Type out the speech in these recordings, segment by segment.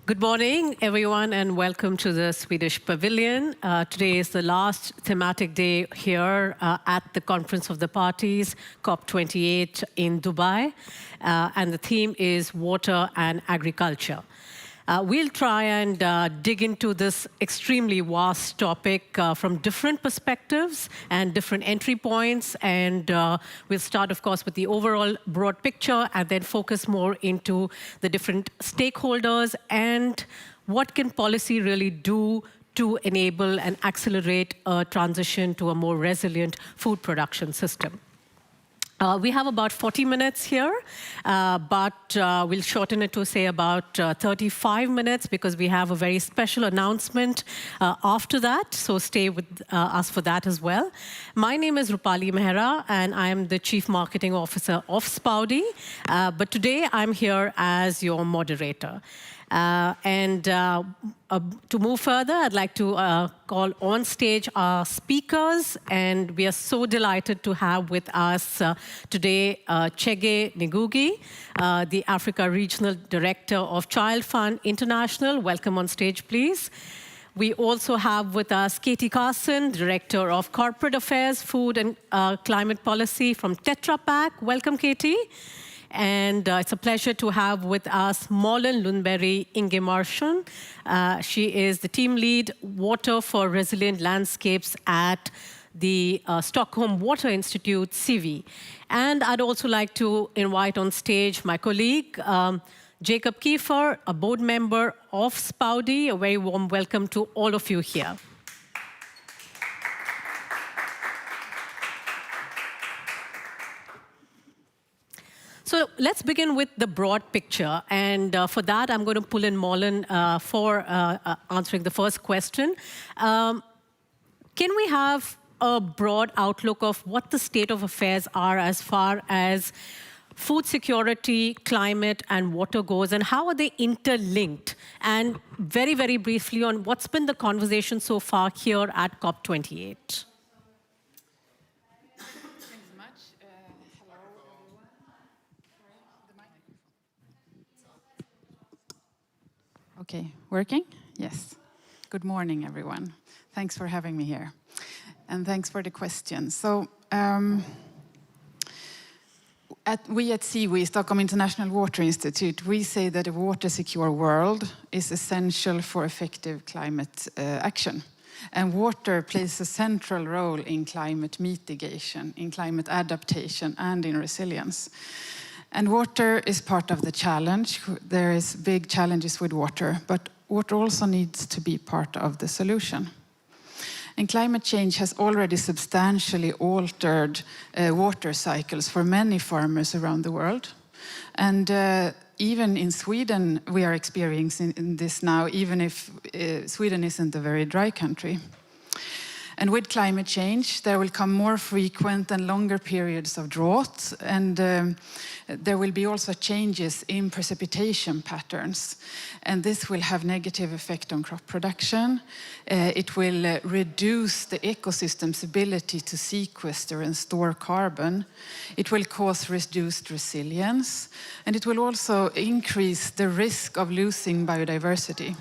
Good morning, everyone, and welcome to the Swedish Pavilion. Today is the last thematic day here at the Conference of the Parties, COP28 in Dubai, and the theme is water and agriculture. We'll try and dig into this extremely vast topic from different perspectives and different entry points. And we'll start, of course, with the overall broad picture and then focus more into the different stakeholders and what can policy really do to enable and accelerate a transition to a more resilient food production system. We have about 40 minutes here, but we'll shorten it to, say, about 35 minutes because we have a very special announcement after that, so stay with us for that as well. My name is Rupali Mehra, and I am the Chief Marketing Officer of Spaudi, but today I'm here as your moderator. To move further, I'd like to call on stage our speakers, and we are so delighted to have with us today Chege Ngugi, the Africa Regional Director of Child Fund International. Welcome on stage, please. We also have with us Katie Carson, Director of Corporate Affairs, Food and Climate Policy from Tetra Pak. Welcome, Katie. And it's a pleasure to have with us Malin Lundberg Ingemarsson. She is the team lead Water for Resilient Landscapes at the Stockholm Water Institute, CIVI. And I'd also like to invite on stage my colleague, Jacob Kiefer, a board member of Spaudi. A very warm welcome to all of you here. So let's begin with the broad picture. And for that, I'm going to pull in Malin for answering the first question. Can we have a broad outlook of what the state of affairs are as far as food security, climate, and water goes, and how are they interlinked? And very, very briefly on what's been the conversation so far here at COP28. Okay, working? Yes. Good morning, everyone. Thanks for having me here. And thanks for the question. So, we at CIVI, Stockholm International Water Institute, we say that a water-secure world is essential for effective climate action. And water plays a central role in climate mitigation, in climate adaptation, and in resilience. And water is part of the challenge. There is big challenges with water, but water also needs to be part of the solution. And climate change has already substantially altered water cycles for many farmers around the world. And even in Sweden, we are experiencing this now, even if Sweden isn't a very dry country. And with climate change, there will come more frequent and longer periods of drought, and there will be also changes in precipitation patterns. And this will have negative effect on crop production. It will reduce the ecosystem's ability to sequester and store carbon. It will cause reduced resilience, and it will also increase the risk of losing biodiversity.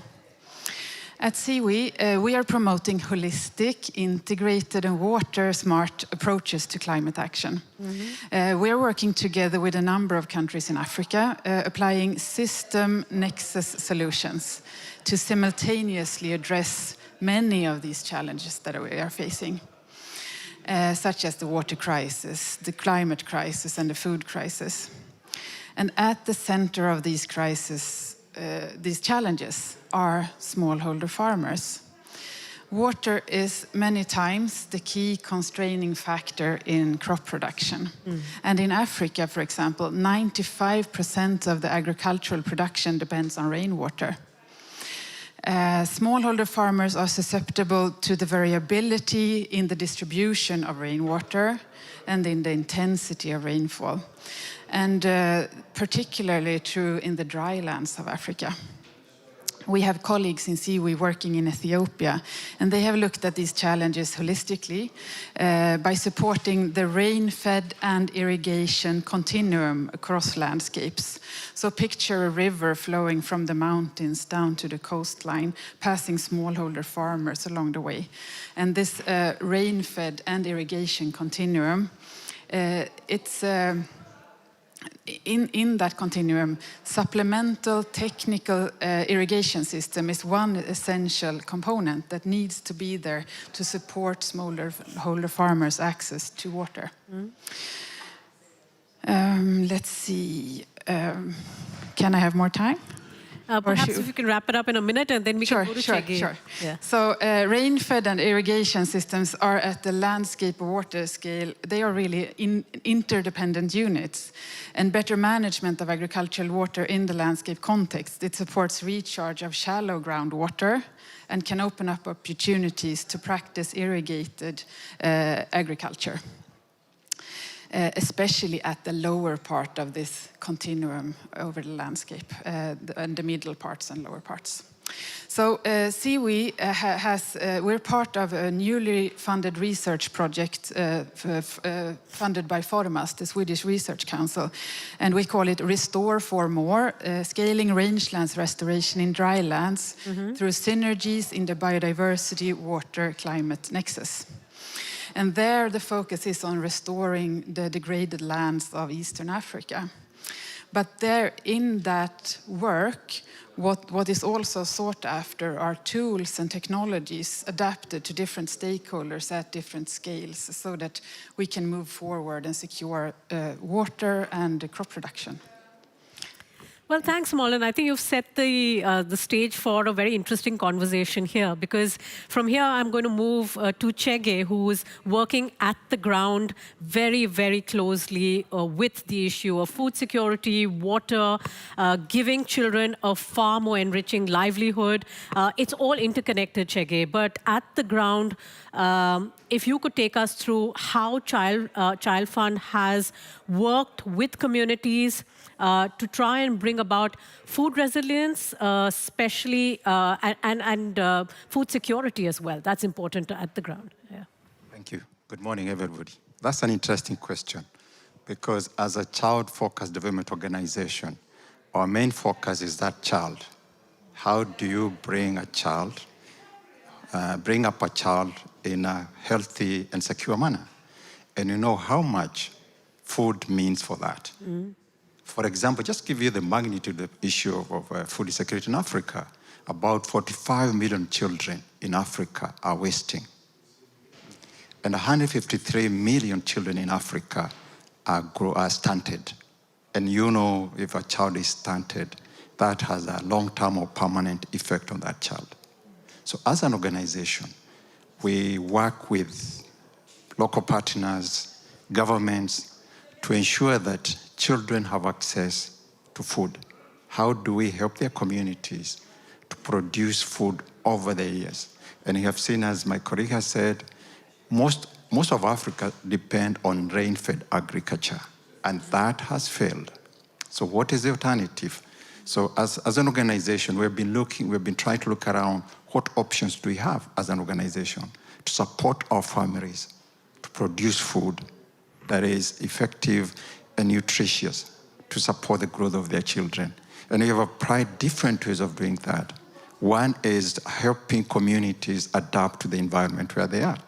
At CIVI, we are promoting holistic, integrated and water-smart approaches to climate action. We are working together with a number of countries in Africa, applying system nexus solutions to simultaneously address many of these challenges that we are facing, such as the water crisis, the climate crisis, and the food crisis. And at the center of these crises, these challenges are smallholder farmers. Water is many times the key constraining factor in crop production. And in Africa, for example, 95% of the agricultural production depends on rainwater. Smallholder farmers are susceptible to the variability in the distribution of rainwater and in the intensity of rainfall, and particularly true in the dry lands of Africa. we have colleagues in SIWI working in Ethiopia, and they have looked at these challenges holistically by supporting the rain-fed and irrigation continuum across landscapes. So picture a river flowing from the mountains down to the coastline, passing smallholder farmers along the way. And this rain-fed and irrigation continuum, in that continuum, supplemental technical irrigation system is one essential component that needs to be there to support smallholder farmers' access to water. Let's see. Can I have more time? Perhaps if you can wrap it up in a minute, and then we can go to Chege. Sure. Yeah. So rain-fed and irrigation systems are at the landscape or water scale. They are really interdependent units. And better management of agricultural water in the landscape context, it supports recharge of shallow groundwater and can open up opportunities to practice irrigated agriculture. Especially at the lower part of this continuum over the landscape, and the middle parts and lower parts. So SIWI we're part of a newly funded research project funded by Formas, the Swedish Research Council, and we call it Restore for More, scaling rangelands restoration in drylands through synergies in the biodiversity, water, climate nexus. And there the focus is on restoring the degraded lands of Eastern Africa. But there in that work, what is also sought after are tools and technologies adapted to different stakeholders at different scales so that we can move forward and secure water and crop production. Well, thanks, Malin. I think you've set the stage for a very interesting conversation here, because from here I'm going to move to Chege, who is working at the ground very, very closely with the issue of food security, water, giving children a far more enriching livelihood. It's all interconnected, Chege, but at the ground, if you could take us through how Child Fund has worked with communities to try and bring about food resilience, especially, and food security as well. That's important at the ground. Yeah. Thank you. Good morning, everybody. That's an interesting question, because as a child-focused development organization, our main focus is that child. How do you bring a child, bring up a child in a healthy and secure manner? And you know how much food means for that. For example, just give you the magnitude of the issue of food security in Africa. About 45 million children in Africa are wasting. And 153 million children in Africa are stunted. And you know, if a child is stunted, that has a long-term or permanent effect on that child. So as an organization, we work with local partners, governments, to ensure that children have access to food. How do we help their communities to produce food over the years? And you have seen, as my colleague has said, most of Africa depend on rain-fed agriculture, and that has failed. So what is the alternative? So as an organization, we've been trying to look around what options do we have as an organization to support our families to produce food that is effective and nutritious to support the growth of their children. And we have applied different ways of doing that. One is helping communities adapt to the environment where they are.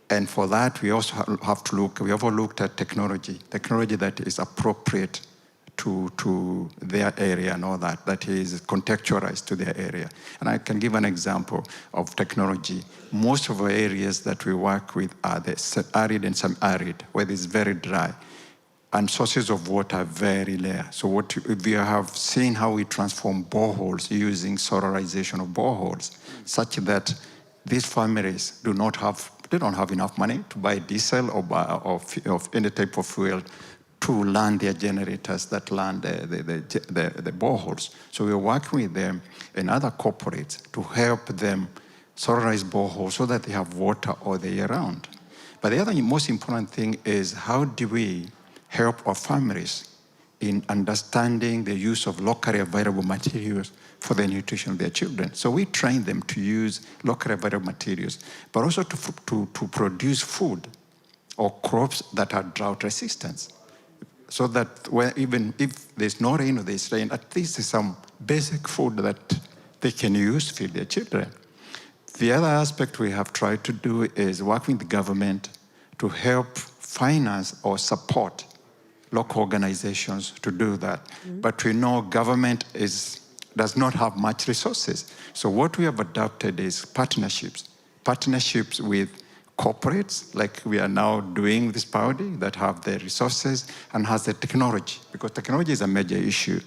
And for that, we also have to look, we have looked at technology that is appropriate to their area and all that, that is contextualized to their area. And I can give an example of technology. Most of our areas that we work with are the arid and semi-arid, where it's very dry, and sources of water are very rare. So what we have seen how we transform boreholes using solarization of boreholes, such that these families don't have enough money to buy diesel or any type of fuel to land their generators that land the boreholes. So we're working with them and other corporates to help them solarize boreholes so that they have water all the year round. But the other most important thing is how do we help our families in understanding the use of locally available materials for the nutrition of their children. So we train them to use locally available materials, but also to produce food or crops that are drought resistant. So that even if there's no rain or there's rain, at least there's some basic food that they can use to feed their children. The other aspect we have tried to do is work with the government to help finance or support local organizations to do that. But we know government does not have much resources. So what we have adopted is partnerships with corporates, like we are now doing this Paudi, that have the resources and has the technology, because technology is a major issue.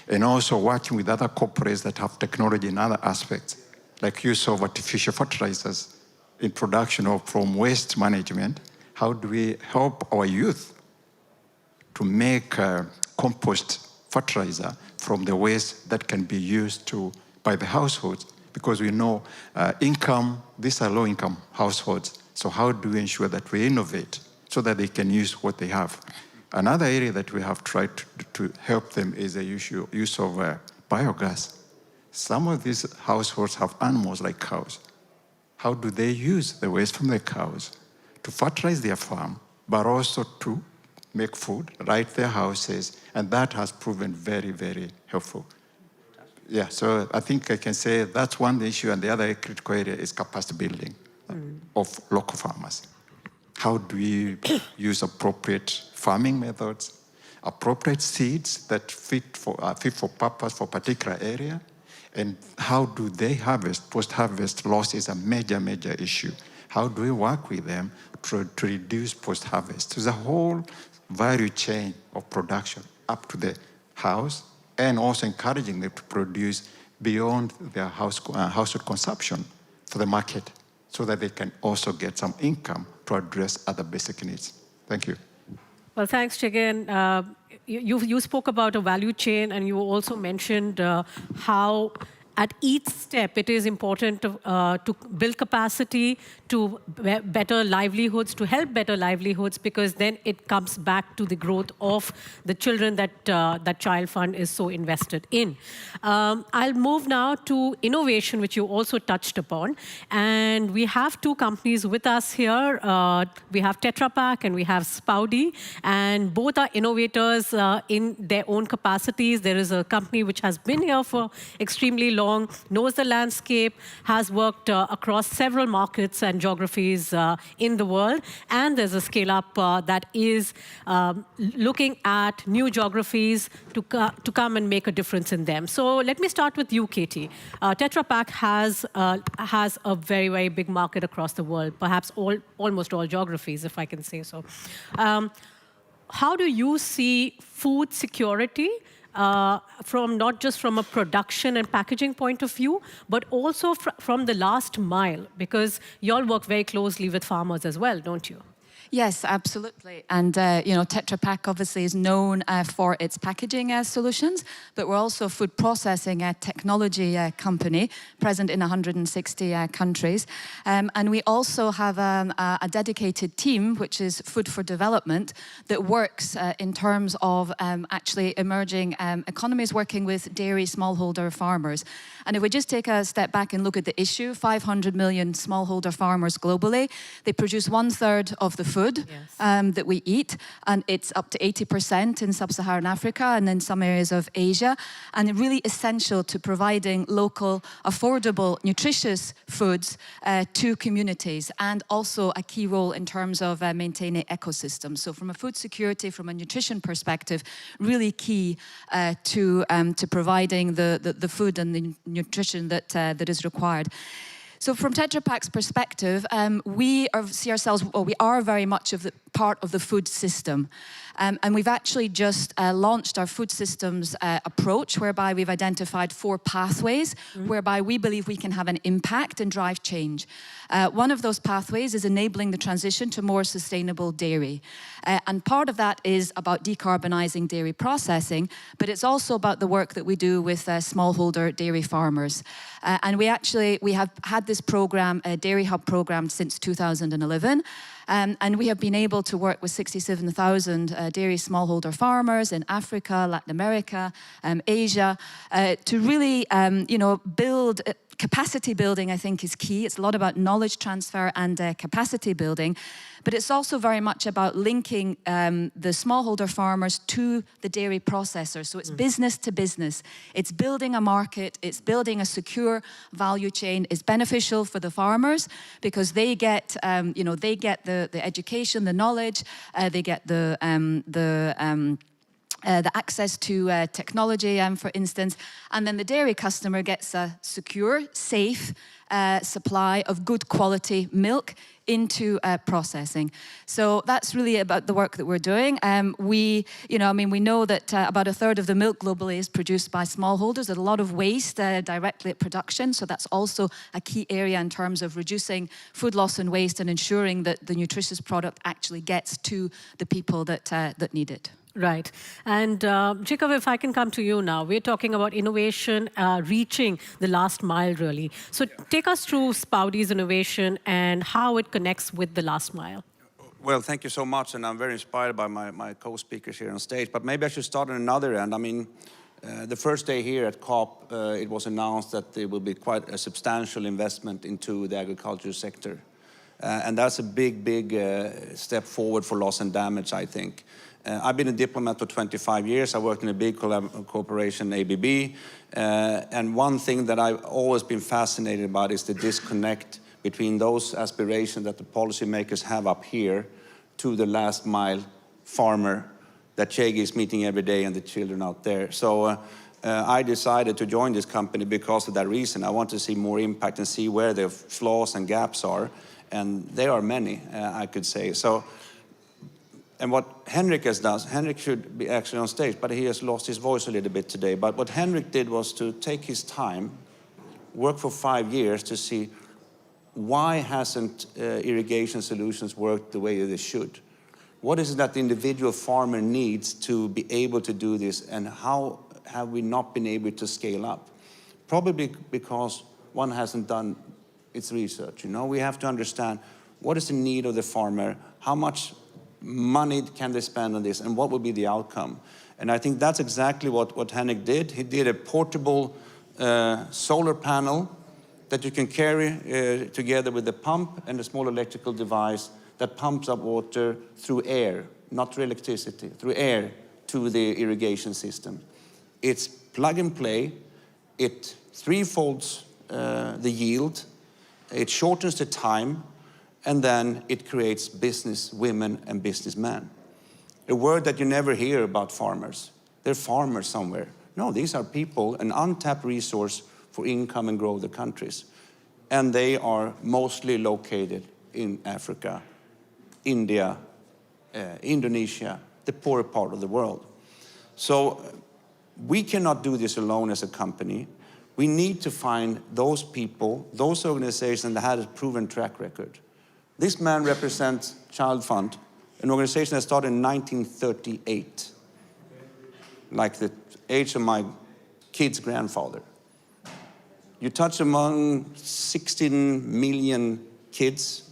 And also working with other corporates that have technology in other aspects, like use of artificial fertilizers in production or from waste management. How do we help our youth to make compost fertilizer from the waste that can be used by the households? Because we know these are low-income households. So how do we ensure that we innovate so that they can use what they have? Another area that we have tried to help them is the use of biogas. Some of these households have animals like cows. How do they use the waste from the cows to fertilize their farm, but also to make food, light their houses, and that has proven very, very helpful. Yeah, so I think I can say that's one issue, and the other critical area is capacity building of local farmers. How do we use appropriate farming methods, appropriate seeds that fit for purpose for a particular area, and how do they harvest? Post-harvest loss is a major, major issue. How do we work with them to reduce post-harvest? There's a whole value chain of production up to the house, and also encouraging them to produce beyond their household consumption for the market, so that they can also get some income to address other basic needs. Thank you. Well, thanks, Chigen. You spoke about a value chain, and you also mentioned how at each step it is important to build capacity, to better livelihoods, to help better livelihoods, because then it comes back to the growth of the children that Child Fund is so invested in. I'll move now to innovation, which you also touched upon. And we have two companies with us here. We have Tetra Pak and we have Spoudi, and both are innovators in their own capacities. There is a company which has been here for extremely long, knows the landscape, has worked across several markets and geographies in the world. And there's a scale-up that is looking at new geographies to come and make a difference in them. So let me start with you, Katie. Tetra Pak has a very, very big market across the world, perhaps almost all geographies, if I can say so. How do you see food security from not just from a production and packaging point of view, but also from the last mile? Because you all work very closely with farmers as well, don't you? Yes, absolutely. And, Tetra Pak obviously is known for its packaging solutions, but we're also a food processing technology company present in 160 countries. And we also have a dedicated team, which is Food for Development, that works in terms of actually emerging economies, working with dairy smallholder farmers. And if we just take a step back and look at the issue, 500 million smallholder farmers globally, they produce 1/3 of the food that we eat, and it's up to 80% in sub-Saharan Africa and in some areas of Asia, and really essential to providing local, affordable, nutritious foods to communities, and also a key role in terms of maintaining ecosystems. So from a food security, from a nutrition perspective, really key to providing the food and the nutrition that is required. So from Tetra Pak's perspective, we are very much part of the food system. And we've actually just launched our food systems approach, whereby we've identified 4 pathways, whereby we believe we can have an impact and drive change. One of those pathways is enabling the transition to more sustainable dairy. And part of that is about decarbonizing dairy processing, but it's also about the work that we do with smallholder dairy farmers. And we have had this program, a Dairy Hub program, since 2011. And we have been able to work with 67,000 dairy smallholder farmers in Africa, Latin America, Asia, to really, build. Capacity building, I think, is key. It's a lot about knowledge transfer and capacity building, but it's also very much about linking the smallholder farmers to the dairy processors. So it's business to business. It's building a market. It's building a secure value chain. It's beneficial for the farmers because they get, the education, the knowledge. They get the access to technology, for instance, and then the dairy customer gets a secure, safe supply of good quality milk into processing. So that's really about the work that we're doing. We know that about a third of the milk globally is produced by smallholders. There's a lot of waste directly at production, so that's also a key area in terms of reducing food loss and waste and ensuring that the nutritious product actually gets to the people that need it. Right. And Jacob, if I can come to you now, we're talking about innovation reaching the last mile, really. So take us through Spoudy's innovation and how it connects with the last mile. Well, thank you so much, and I'm very inspired by my co-speakers here on stage. But maybe I should start on another end. I mean, the first day here at COP, it was announced that there will be quite a substantial investment into the agriculture sector. And that's a big step forward for loss and damage, I think. I've been a diplomat for 25 years. I worked in a big corporation, ABB. And one thing that I've always been fascinated about is the disconnect between those aspirations that the policymakers have up here to the last mile farmer that Chege is meeting every day and the children out there. So I decided to join this company because of that reason. I want to see more impact and see where the flaws and gaps are. And there are many, I could say. And what Henrik has done, Henrik should be actually on stage, but he has lost his voice a little bit today. But what Henrik did was to take his time, work for 5 years to see why hasn't irrigation solutions worked the way they should? What is it that the individual farmer needs to be able to do this, and how have we not been able to scale up? Probably because one hasn't done its research. We have to understand what is the need of the farmer, how much money can they spend on this, and what will be the outcome? And I think that's exactly what Henrik did. He did a portable solar panel that you can carry together with the pump and a small electrical device that pumps up water through air, not through electricity, through air to the irrigation system. It's plug and play. It threefolds the yield. It shortens the time. And then it creates business women and businessmen. A word that you never hear about farmers. They're farmers somewhere. No, these are people, an untapped resource for income and grow the countries. And they are mostly located in Africa, India, Indonesia, the poorer part of the world. So we cannot do this alone as a company. We need to find those people, those organizations that have a proven track record. This man represents Child Fund, an organization that started in 1938, like the age of my kid's grandfather. You touch among 16 million kids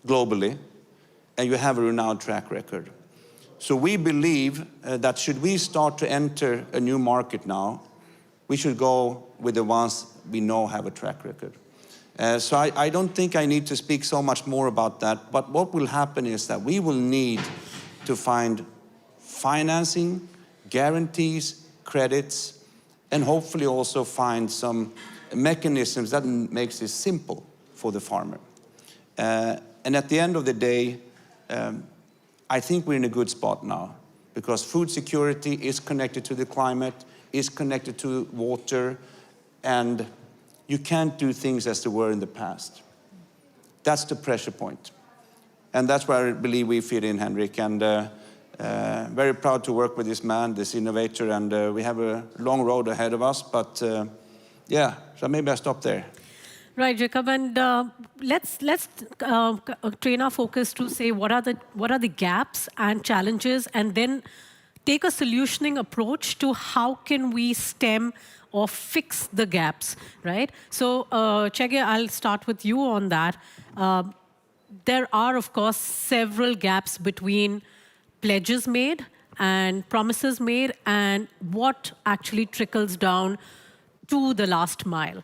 globally, and you have a renowned track record. So we believe that should we start to enter a new market now, we should go with the ones we know have a track record. So I don't think I need to speak so much more about that, but what will happen is that we will need to find financing, guarantees, credits, and hopefully also find some mechanisms that makes it simple for the farmer. And at the end of the day, I think we're in a good spot now, because food security is connected to the climate, is connected to water, and you can't do things as they were in the past. That's the pressure point. And that's where I believe we fit in, Henrik. And very proud to work with this man, this innovator, and we have a long road ahead of us. But yeah, so maybe I stop there. Right, Jacob, and let's train our focus to say what are the gaps and challenges, and then take a solutioning approach to how can we stem or fix the gaps, right? So, Chege, I'll start with you on that. There are, of course, several gaps between pledges made and promises made and what actually trickles down to the last mile.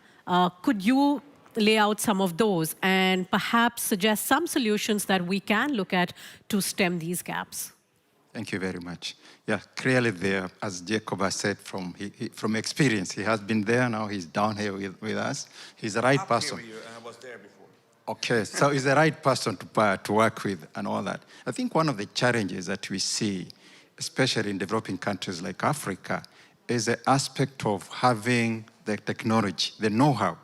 Could you lay out some of those and perhaps suggest some solutions that we can look at to stem these gaps? Thank you very much. Yeah, clearly there, as Jacob has said from experience, he has been there, now he's down here with us. He's the right person. I was there before. Okay, so he's the right person to work with and all that. I think one of the challenges that we see, especially in developing countries like Africa, is the aspect of having the technology, the know-how.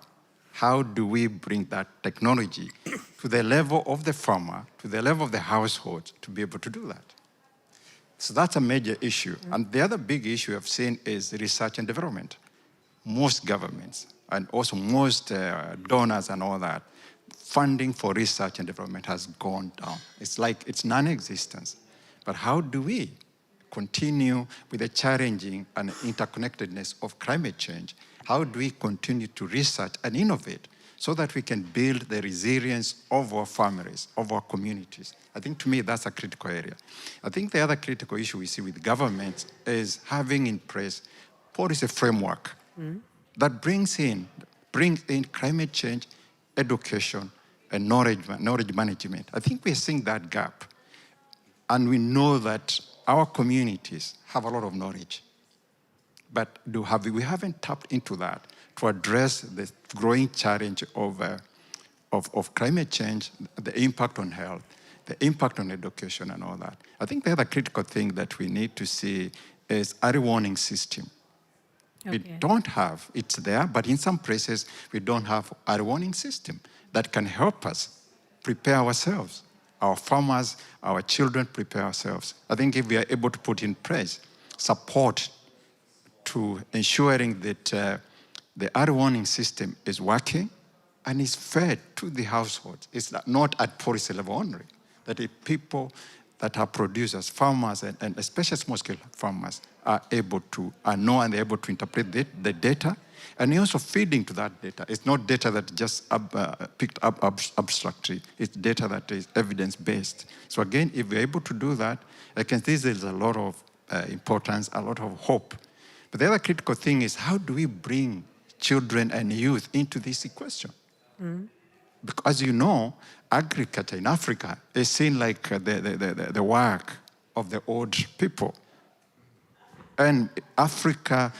How do we bring that technology to the level of the farmer, to the level of the household, to be able to do that? So that's a major issue. And the other big issue I've seen is research and development. Most governments, and also most donors and all that, funding for research and development has gone down. It's like it's non-existent. But how do we continue with the challenging and interconnectedness of climate change? How do we continue to research and innovate so that we can build the resilience of our families, of our communities? I think to me that's a critical area. I think the other critical issue we see with governments is having in place policy framework that brings in climate change, education, and knowledge management. I think we're seeing that gap. And we know that our communities have a lot of knowledge. But we haven't tapped into that to address the growing challenge of climate change, the impact on health, the impact on education and all that. I think the other critical thing that we need to see is early warning system. Okay. We don't have, it's there, but in some places we don't have early warning system that can help us prepare ourselves, our farmers, our children prepare ourselves. I think if we are able to put in place support to ensuring that the early warning system is working and is fed to the households. It's not at policy level only, that the people that are producers, farmers, and especially small-scale farmers are able to know and they're able to interpret the data, and also feeding to that data. It's not data that just picked up abstractly. It's data that is evidence-based. So again, if we're able to do that, I can see there's a lot of importance, a lot of hope. But the other critical thing is how do we bring children and youth into this equation? Because as you know, agriculture in Africa is seen like the work of the old people. And Africa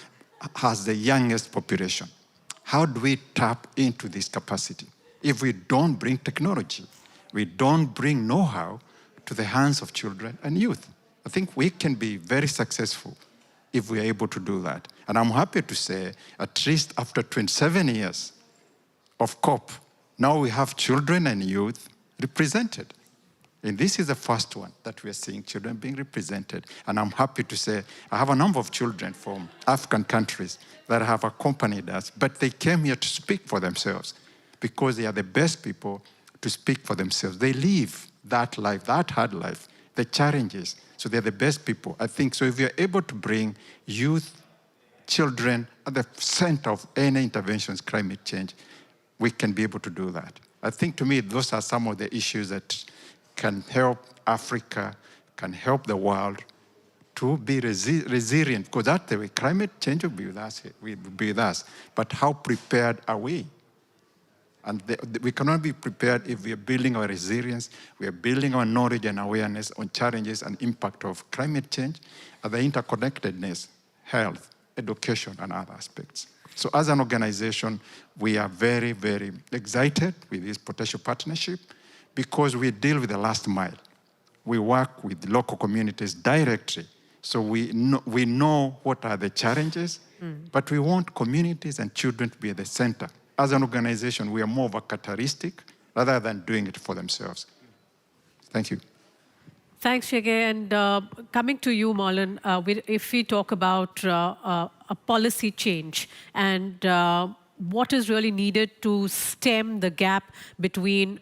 has the youngest population. How do we tap into this capacity? If we don't bring technology, we don't bring know-how to the hands of children and youth. I think we can be very successful if we are able to do that. And I'm happy to say, at least after 27 years of COP, now we have children and youth represented. And this is the first one that we are seeing children being represented. And I'm happy to say I have a number of children from African countries that have accompanied us, but they came here to speak for themselves because they are the best people to speak for themselves. They live that life, that hard life, the challenges. So they're the best people. I think so if we are able to bring youth, children at the center of any interventions, climate change, we can be able to do that. I think to me, those are some of the issues that can help Africa, can help the world to be resilient, because that's the way climate change will be with us. But how prepared are we? And we cannot be prepared if we are building our resilience, we are building our knowledge and awareness on challenges and impact of climate change, and the interconnectedness, health, education, and other aspects. So as an organization, we are very, very excited with this potential partnership because we deal with the last mile. We work with local communities directly. So we know what are the challenges, but we want communities and children to be at the center. As an organization, we are more of a catalytic rather than doing it for themselves. Thank you. Thanks, Chege. And coming to you, Marlon, if we talk about a policy change and what is really needed to stem the gap between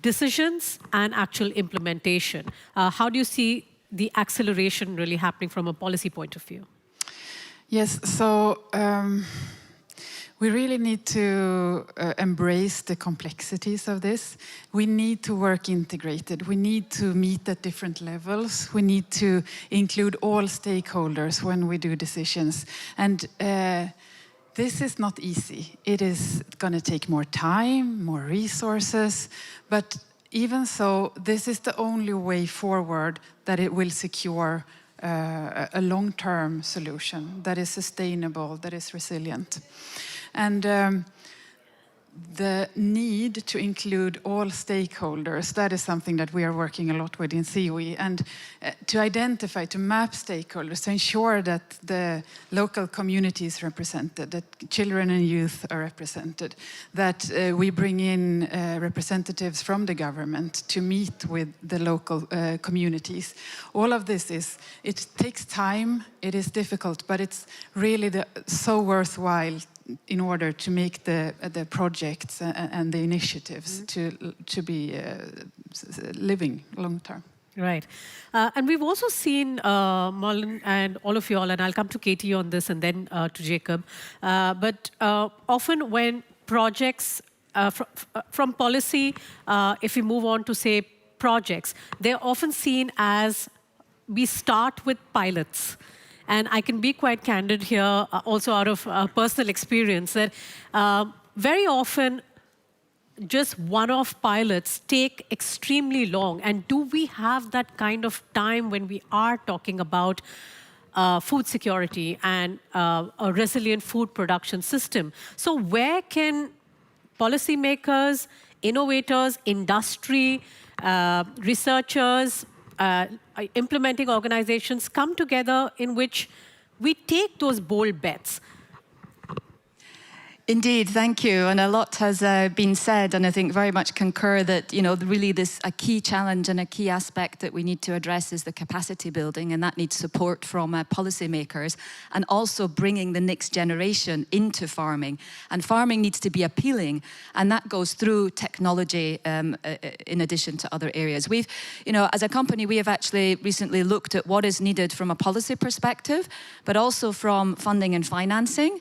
decisions and actual implementation, how do you see the acceleration really happening from a policy point of view? Yes, so We really need to embrace the complexities of this. We need to work integrated. We need to meet at different levels. We need to include all stakeholders when we do decisions. And this is not easy. It is going to take more time, more resources, but even so, this is the only way forward that it will secure a long-term solution that is sustainable, that is resilient. And the need to include all stakeholders, that is something that we are working a lot with in COE, and to identify, to map stakeholders, to ensure that the local community is represented, that children and youth are represented, that we bring in representatives from the government to meet with the local communities. All of this it takes time, it is difficult, but it's really so worthwhile in order to make the projects and the initiatives to be living long term. Right. And we've also seen, Malin and all of you all, and I'll come to Katie on this and then to Jacob, but often when projects from policy, if we move on to, say, projects, they're often seen as we start with pilots. And I can be quite candid here, also out of personal experience, that very often just one-off pilots take extremely long. And do we have that kind of time when we are talking about food security and a resilient food production system? So where can policymakers, innovators, industry, researchers, implementing organizations come together in which we take those bold bets? Indeed, thank you. And a lot has been said, and I think very much concur that, really a key challenge and a key aspect that we need to address is the capacity building, and that needs support from policymakers, and also bringing the next generation into farming. And farming needs to be appealing, and that goes through technology in addition to other areas. We've, as a company, we have actually recently looked at what is needed from a policy perspective, but also from funding and financing,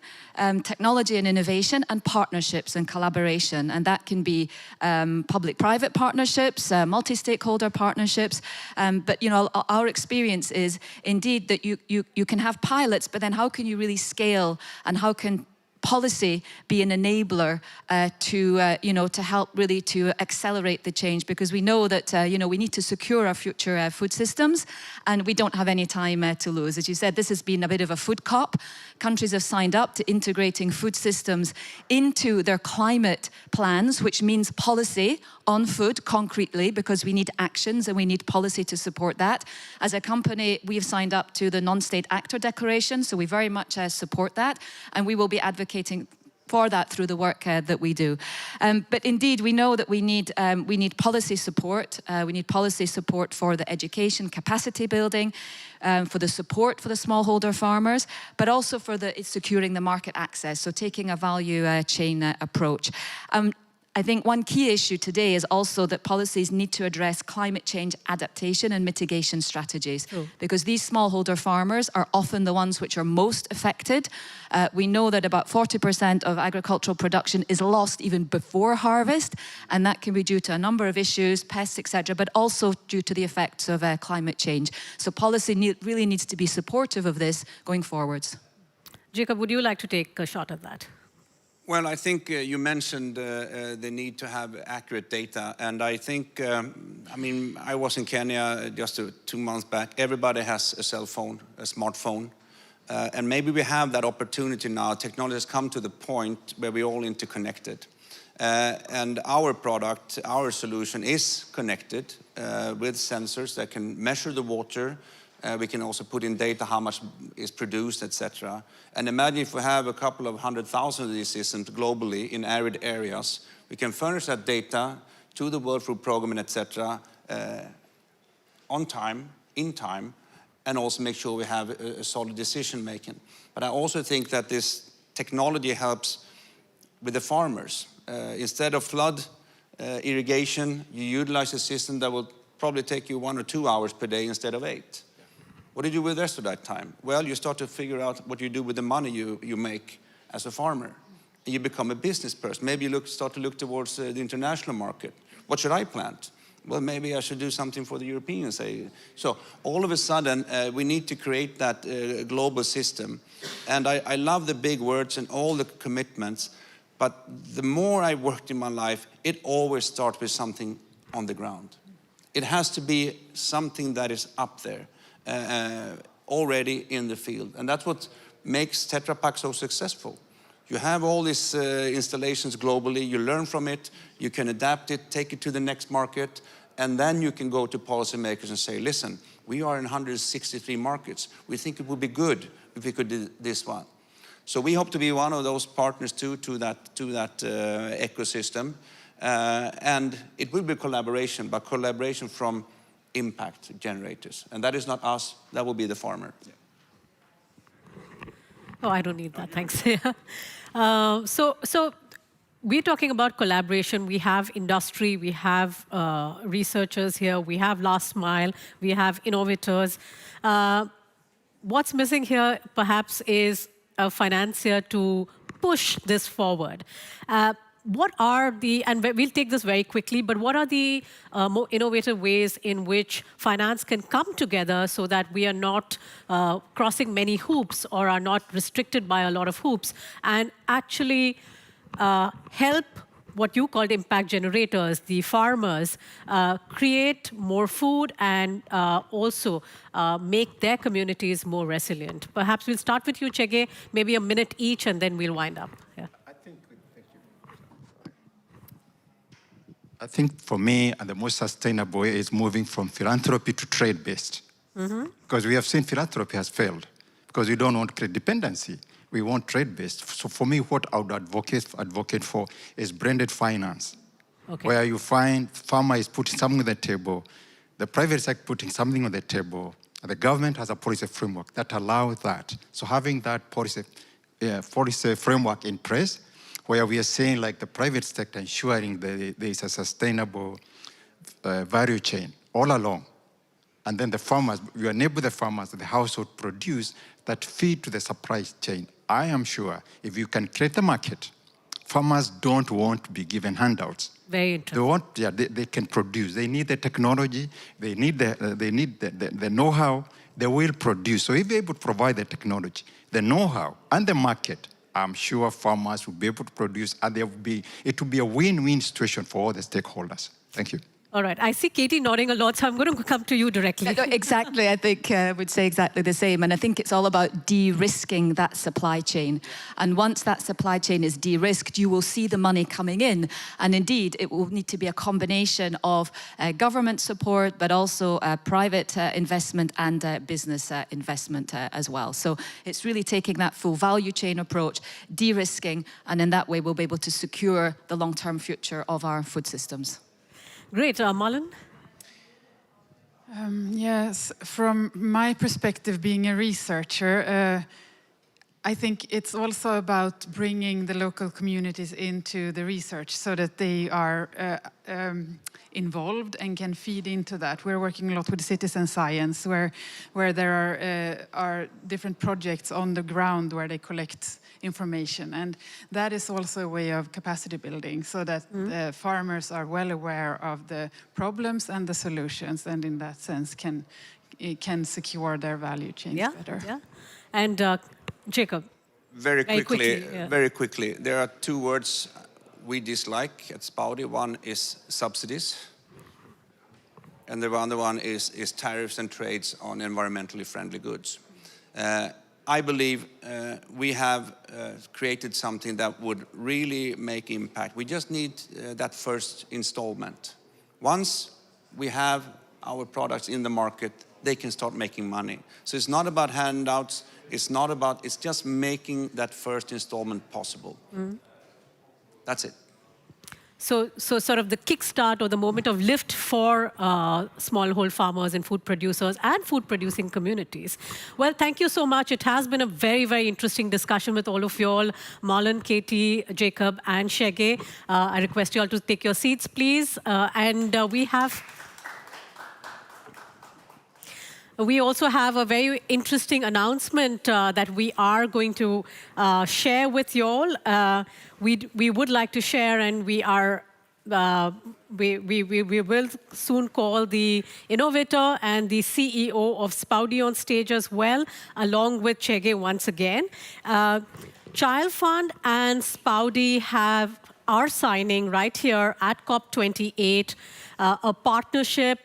technology and innovation, and partnerships and collaboration. And that can be public-private partnerships, multi-stakeholder partnerships. But our experience is indeed that you can have pilots, but then how can you really scale, and how can policy be an enabler to help really to accelerate the change? Because we know that we need to secure our future food systems, and we don't have any time to lose. As you said, this has been a bit of a food COP. Countries have signed up to integrating food systems into their climate plans, which means policy on food concretely, because we need actions and we need policy to support that. As a company, we have signed up to the non-state actor declaration, so we very much support that, and we will be advocating for that through the work that we do. But indeed, we know that we need policy support. We need policy support for the education, capacity building, for the support for the smallholder farmers, but also for securing the market access, so taking a value chain approach. I think one key issue today is also that policies need to address climate change adaptation and mitigation strategies, because these smallholder farmers are often the ones which are most affected. We know that about 40% of agricultural production is lost even before harvest, and that can be due to a number of issues, pests, etc., but also due to the effects of climate change. So policy really needs to be supportive of this going forwards. Jacob, would you like to take a shot at that? Well, I think you mentioned the need to have accurate data, and I think, I was in Kenya just 2 months back. Everybody has a cell phone, a smartphone, and maybe we have that opportunity now. Technology has come to the point where we're all interconnected, and our product, our solution is connected with sensors that can measure the water. We can also put in data how much is produced, etc. And imagine if we have a couple of 100,000 of these systems globally in arid areas, we can furnish that data to the World Food Programme, etc. On time, in time, and also make sure we have a solid decision making. But I also think that this technology helps with the farmers. Instead of flood irrigation, you utilize a system that will probably take you 1 or 2 hours per day instead of 8. What do you do with the rest of that time? Well, you start to figure out what you do with the money you make as a farmer. and you become a business person. Maybe you start to look towards the international market. What should I plant? Well, maybe I should do something for the Europeans. So all of a sudden, we need to create that global system. And I love the big words and all the commitments, but the more I worked in my life, it always starts with something on the ground. It has to be something that is up there, already in the field. And that's what makes Tetra Pak so successful. You have all these installations globally, you learn from it, you can adapt it, take it to the next market, and then you can go to policymakers and say, listen, we are in 163 markets. We think it would be good if we could do this one. So we hope to be one of those partners too to that ecosystem. And it will be collaboration, but collaboration from impact generators. And that is not us, that will be the farmer. Yeah. Oh, I don't need that, thanks. So we're talking about collaboration. We have industry, we have researchers here, we have last mile, we have innovators. What's missing here, perhaps, is a financier to push this forward. What are the, and we'll take this very quickly, but what are the more innovative ways in which finance can come together so that we are not crossing many hoops or are not restricted by a lot of hoops, and actually help what you called impact generators, the farmers, create more food and also make their communities more resilient? Perhaps we'll start with you, Chege, maybe a minute each, and then we'll wind up. Yeah. I think for me, the most sustainable way is moving from philanthropy to trade-based. Because we have seen philanthropy has failed, because we don't want trade dependency. We want trade-based. So for me, what I would advocate for is branded finance, where you find farmer is putting something on the table, the private sector putting something on the table, and the government has a policy framework that allows that. So having that policy framework in place, where we are saying, like, the private sector ensuring that there is a sustainable value chain all along. And then the farmers, we enable the farmers, the household produce that feed to the supply chain. I am sure if you can create the market, farmers don't want to be given handouts. Very interesting. They can produce. They need the technology. They need the know-how. They will produce. So if they're able to provide the technology, the know-how, and the market, I'm sure farmers will be able to produce, and it will be a win-win situation for all the stakeholders. Thank you. All right, I see Katie nodding a lot, so I'm going to come to you directly. No, exactly, I think I would say exactly the same. And I think it's all about de-risking that supply chain. And once that supply chain is de-risked, you will see the money coming in. And indeed, it will need to be a combination of government support, but also private investment and business investment as well. So it's really taking that full value chain approach, de-risking, and in that way, we'll be able to secure the long-term future of our food systems. Great, Malin? Yes, from my perspective, being a researcher, I think it's also about bringing the local communities into the research so that they are involved and can feed into that. We're working a lot with citizen science, where there are different projects on the ground where they collect information, and that is also a way of capacity building, so that farmers are well aware of the problems and the solutions, and in that sense can secure their value chains better. Yeah. And Jacob. Very quickly. There are two words we dislike at Spaudi. One is subsidies, and the other one is tariffs and trades on environmentally friendly goods. I believe we have created something that would really make impact. We just need that first installment. Once we have our products in the market, they can start making money. So it's not about handouts, it's just making that first installment possible. That's it. So sort of the kickstart or the moment of lift for smallholder farmers and food producers and food producing communities. Well, thank you so much. It has been a very, very interesting discussion with all of you all, Malin, Katie, Jacob, and Chege. I request you all to take your seats, please. we also have a very interesting announcement that we are going to share with you all. We would like to share, and we are we will soon call the innovator and the CEO of Spaudi on stage as well, along with Chege once again. Child Fund and Spaudi are signing right here at COP28 a partnership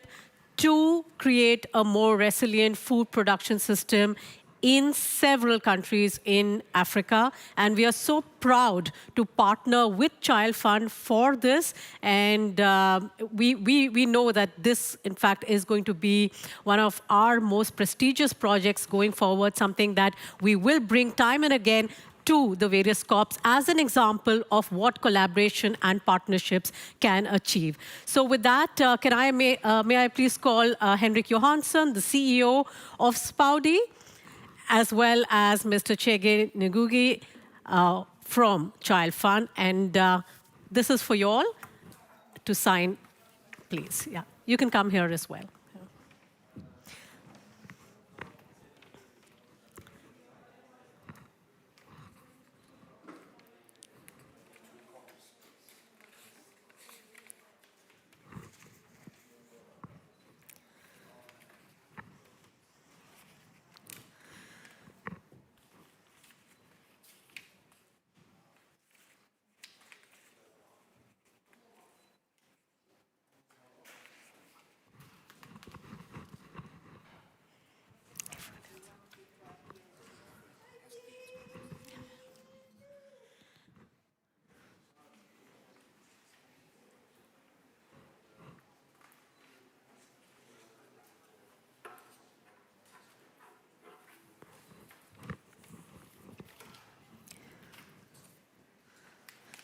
to create a more resilient food production system in several countries in Africa. And we are so proud to partner with Child Fund for this. And we know that this, in fact, is going to be one of our most prestigious projects going forward, something that we will bring time and again to the various COPs as an example of what collaboration and partnerships can achieve. So with that, may I please call Henrik Johansson, the CEO of Spaudi, as well as Mr. Chege Ngugi from Child Fund. And this is for you all to sign, please. Yeah, you can come here as well.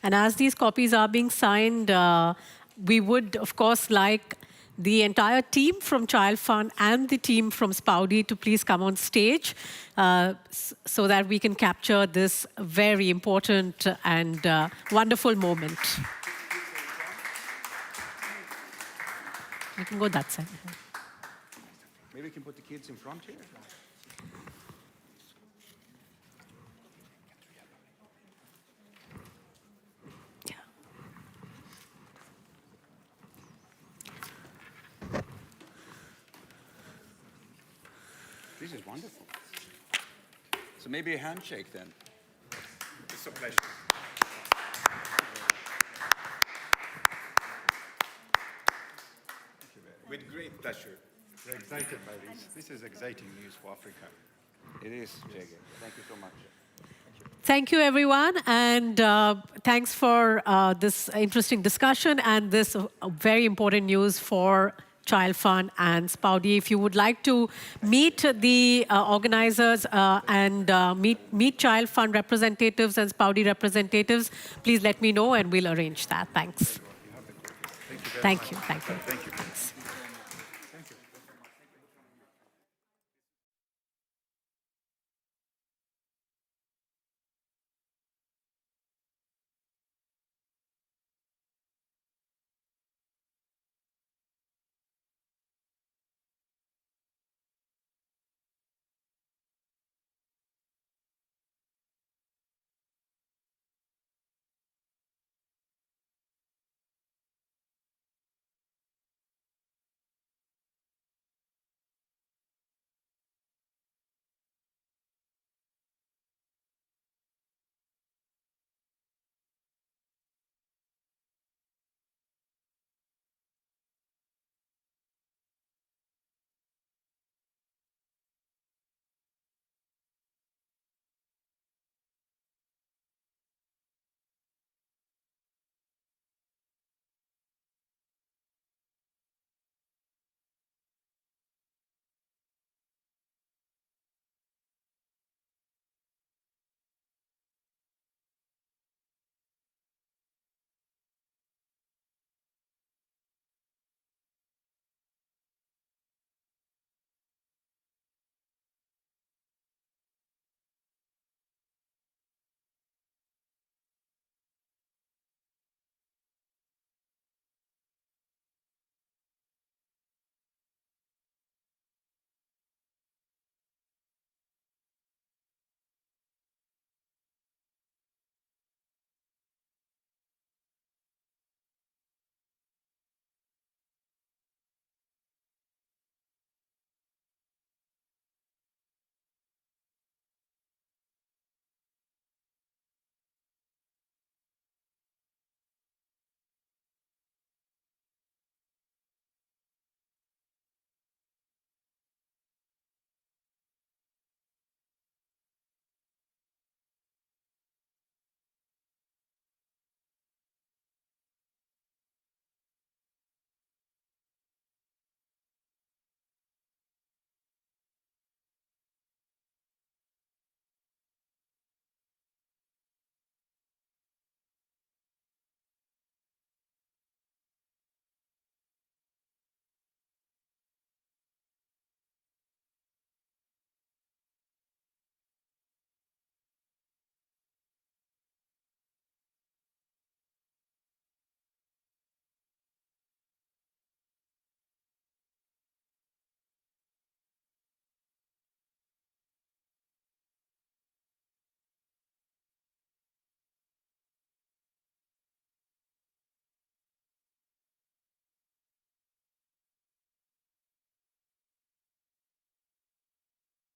And as these copies are being signed, we would, of course, like the entire team from Child Fund and the team from Spaudi to please come on stage so that we can capture this very important and wonderful moment. You can go that side. Maybe we can put the kids in front here. This is wonderful. So maybe a handshake then. It's a pleasure. With great pleasure. We're excited by this. This is exciting news for Africa. It is, Chege. Thank you so much. Thank you, everyone, and thanks for this interesting discussion and this very important news for Child Fund and Spaudi. If you would like to meet the organizers and meet Child Fund representatives and Spaudi representatives, please let me know and we'll arrange that. Thanks. Thank you. Thank you. Thank you. Thanks.